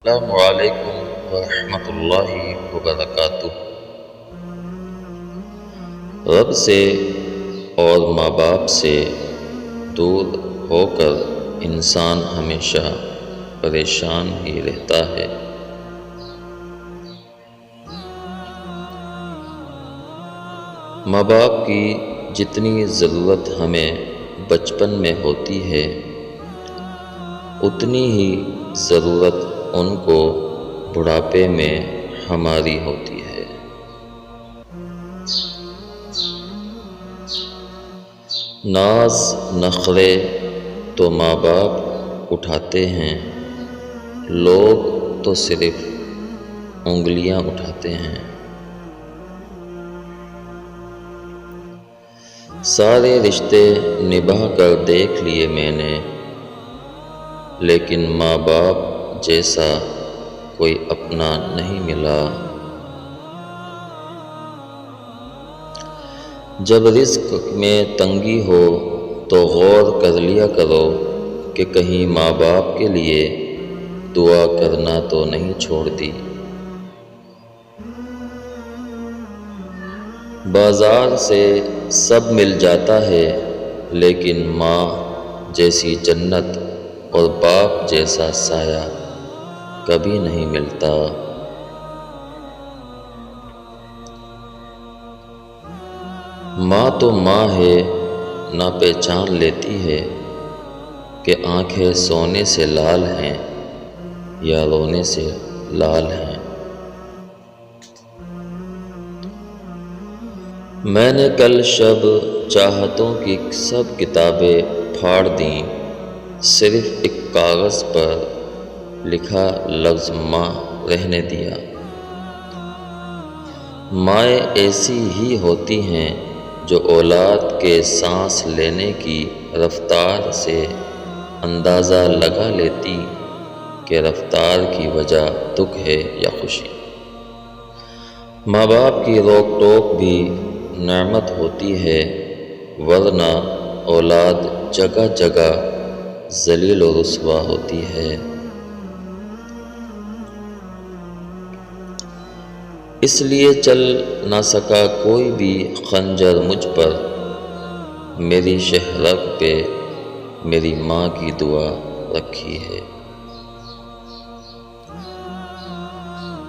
السلام علیکم ورحمۃ اللہ وبرکاتہ۔ رب سے اور ماں باپ سے دور ہو کر انسان ہمیشہ پریشان ہی رہتا ہے۔ ماں باپ کی جتنی ضرورت ہمیں بچپن میں ہوتی ہے اتنی ہی ضرورت ان کو بڑھاپے میں ہماری ہوتی ہے۔ ناز نخرے تو ماں باپ اٹھاتے ہیں، لوگ تو صرف انگلیاں اٹھاتے ہیں۔ سارے رشتے نبھا کر دیکھ لیے میں نے، لیکن ماں باپ جیسا کوئی اپنا نہیں ملا۔ جب رزق میں تنگی ہو تو غور کر لیا کرو کہ کہیں ماں باپ کے لیے دعا کرنا تو نہیں چھوڑ دی۔ بازار سے سب مل جاتا ہے لیکن ماں جیسی جنت اور باپ جیسا سایہ کبھی نہیں ملتا۔ ماں تو ماں ہے، نہ پہچان لیتی ہے کہ آنکھیں سونے سے لال ہیں یا رونے سے لال ہیں۔ میں نے کل شب چاہتوں کی سب کتابیں پھاڑ دیں، صرف ایک کاغذ پر لکھا لفظ ماں رہنے دیا۔ مائیں ایسی ہی ہوتی ہیں جو اولاد کے سانس لینے کی رفتار سے اندازہ لگا لیتی کہ رفتار کی وجہ دکھ ہے یا خوشی۔ ماں باپ کی روک ٹوک بھی نعمت ہوتی ہے، ورنہ اولاد جگہ جگہ ذلیل و رسوا ہوتی ہے۔ اس لیے چل نہ سکا کوئی بھی خنجر مجھ پر، میری شہرگ پہ میری ماں کی دعا رکھی ہے۔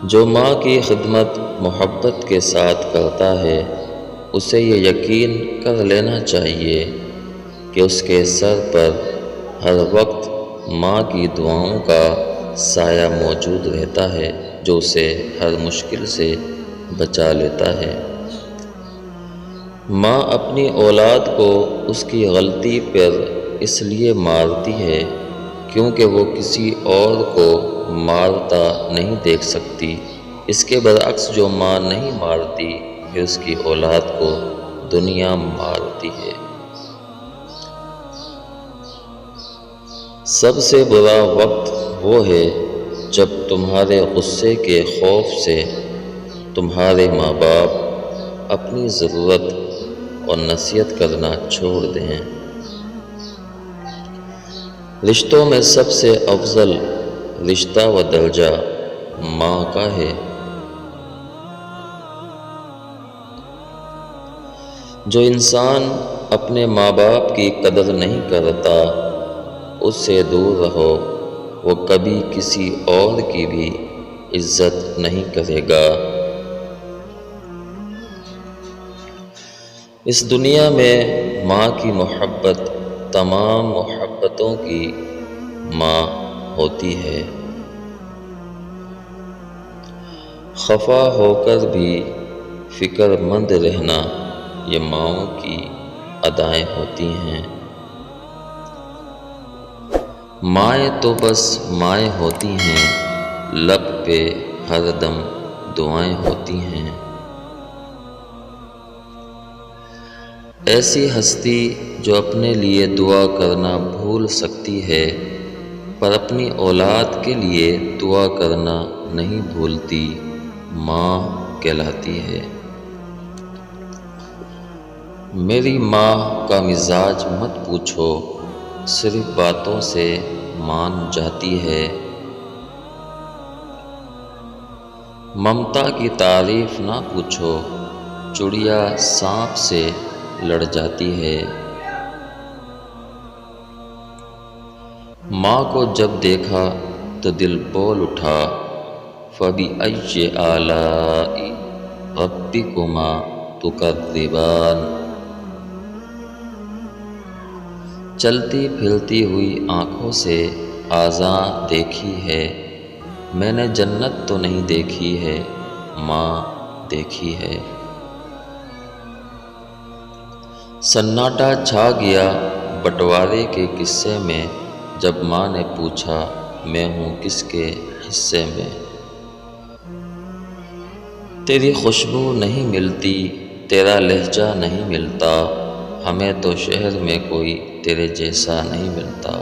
جو ماں کی خدمت محبت کے ساتھ کرتا ہے اسے یہ یقین کر لینا چاہیے کہ اس کے سر پر ہر وقت ماں کی دعاؤں کا سایہ موجود رہتا ہے جو اسے ہر مشکل سے بچا لیتا ہے۔ ماں اپنی اولاد کو اس کی غلطی پر اس لیے مارتی ہے کیونکہ وہ کسی اور کو مارتا نہیں دیکھ سکتی۔ اس کے برعکس جو ماں نہیں مارتی پھر اس کی اولاد کو دنیا مارتی ہے۔ سب سے برا وقت وہ ہے جب تمہارے غصے کے خوف سے تمہارے ماں باپ اپنی ضرورت اور نصیحت کرنا چھوڑ دیں۔ رشتوں میں سب سے افضل رشتہ و درجہ ماں کا ہے۔ جو انسان اپنے ماں باپ کی قدر نہیں کرتا اس سے دور رہو، وہ کبھی کسی اور کی بھی عزت نہیں کرے گا۔ اس دنیا میں ماں کی محبت تمام محبتوں کی ماں ہوتی ہے۔ خفا ہو کر بھی فکر مند رہنا یہ ماؤں کی ادائیں ہوتی ہیں۔ مائیں تو بس مائیں ہوتی ہیں، لب پہ ہر دم دعائیں ہوتی ہیں۔ ایسی ہستی جو اپنے لیے دعا کرنا بھول سکتی ہے پر اپنی اولاد کے لیے دعا کرنا نہیں بھولتی، ماں کہلاتی ہے۔ میری ماں کا مزاج مت پوچھو، صرف باتوں سے مان جاتی ہے۔ ممتا کی تعریف نہ پوچھو، چڑیا سانپ سے لڑ جاتی ہے۔ ماں کو جب دیکھا تو دل بول اٹھا، فَبِأَيِّ آلَاءِ رَبِّكُمَا تُكَذِّبَانِ۔ چلتی پھرتی ہوئی آنکھوں سے آذاں دیکھی ہے، میں نے جنت تو نہیں دیکھی ہے، ماں دیکھی ہے۔ سناٹا چھا گیا بٹوارے کے قصے میں، جب ماں نے پوچھا میں ہوں کس کے حصے میں۔ تیری خوشبو نہیں ملتی، تیرا لہجہ نہیں ملتا، ہمیں تو شہر میں کوئی تیرے جیسا نہیں ملتا۔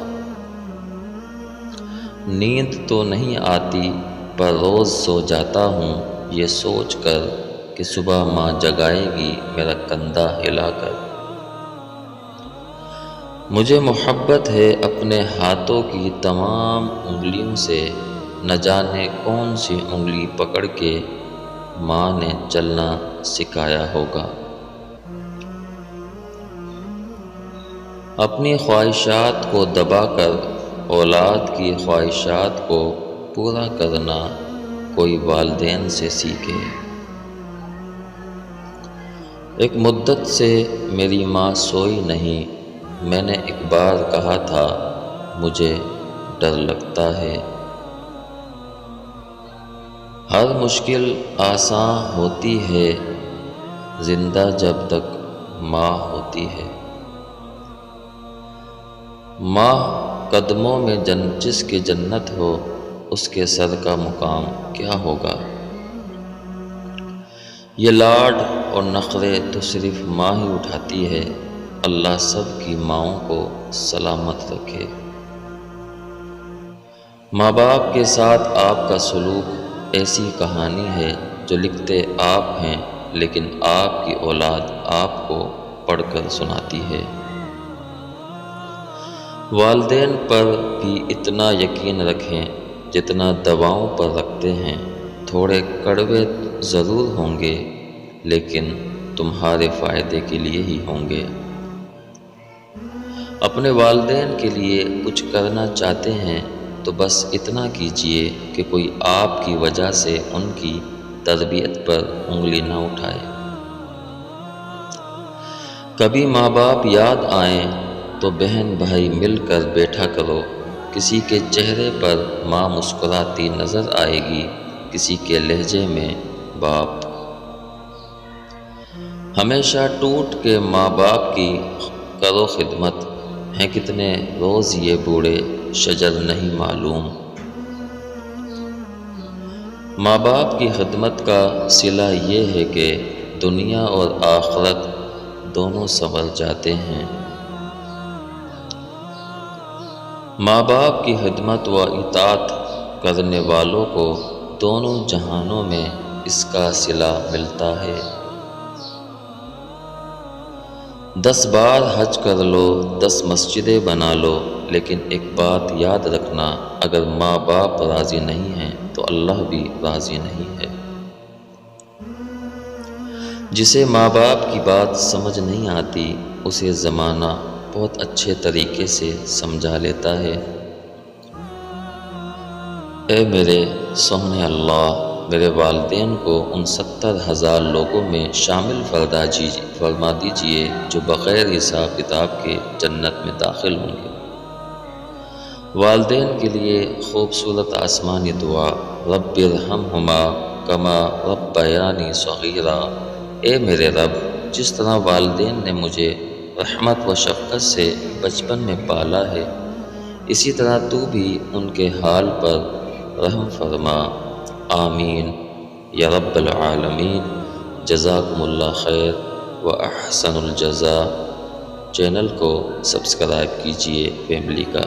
نیند تو نہیں آتی پر روز سو جاتا ہوں، یہ سوچ کر کہ صبح ماں جگائے گی میرا کندھا ہلا کر۔ مجھے محبت ہے اپنے ہاتھوں کی تمام انگلیوں سے، نہ جانے کون سی انگلی پکڑ کے ماں نے چلنا سکھایا ہوگا۔ اپنی خواہشات کو دبا کر اولاد کی خواہشات کو پورا کرنا کوئی والدین سے سیکھے۔ ایک مدت سے میری ماں سوئی نہیں، میں نے ایک بار کہا تھا مجھے ڈر لگتا ہے۔ ہر مشکل آساں ہوتی ہے زندہ جب تک ماں ہوتی ہے۔ ماں قدموں میں جس کی جنت ہو، اس کے سر کا مقام کیا ہوگا۔ یہ لاڈ اور نخرے تو صرف ماں ہی اٹھاتی ہے، اللہ سب کی ماؤں کو سلامت رکھے۔ ماں باپ کے ساتھ آپ کا سلوک ایسی کہانی ہے جو لکھتے آپ ہیں، لیکن آپ کی اولاد آپ کو پڑھ کر سناتی ہے۔ والدین پر بھی اتنا یقین رکھیں جتنا دواؤں پر رکھتے ہیں، تھوڑے کڑوے ضرور ہوں گے لیکن تمہارے فائدے کے لیے ہی ہوں گے۔ اپنے والدین کے لیے کچھ کرنا چاہتے ہیں تو بس اتنا کیجیے کہ کوئی آپ کی وجہ سے ان کی تربیت پر انگلی نہ اٹھائے۔ کبھی ماں باپ یاد آئیں تو بہن بھائی مل کر بیٹھا کرو، کسی کے چہرے پر ماں مسکراتی نظر آئے گی، کسی کے لہجے میں باپ۔ ہمیشہ ٹوٹ کے ماں باپ کی کرو خدمت، ہیں کتنے روز یہ بوڑھے شجر نہیں معلوم۔ ماں باپ کی خدمت کا صلہ یہ ہے کہ دنیا اور آخرت دونوں سنور جاتے ہیں۔ ماں باپ کی خدمت و اطاعت کرنے والوں کو دونوں جہانوں میں اس کا صلہ ملتا ہے۔ 10 بار حج کر لو، 10 مسجدیں بنا لو، لیکن ایک بات یاد رکھنا، اگر ماں باپ راضی نہیں ہیں تو اللہ بھی راضی نہیں ہے۔ جسے ماں باپ کی بات سمجھ نہیں آتی اسے زمانہ بہت اچھے طریقے سے سمجھا لیتا ہے۔ اے میرے سونے اللہ، میرے والدین کو ان 70,000 لوگوں میں شامل فرما دیجئے جو بغیر حساب کتاب کے جنت میں داخل ہوں گے۔ والدین کے لیے خوبصورت آسمانی دعا، رب ارحمہما کما ربیانی صغیرا۔ اے میرے رب، جس طرح والدین نے مجھے رحمت و شفقت سے بچپن میں پالا ہے، اسی طرح تو بھی ان کے حال پر رحم فرما، آمین یا رب العالمین۔ جزاکم اللہ خیر و احسن الجزاء۔ چینل کو سبسکرائب کیجئے فیملی کا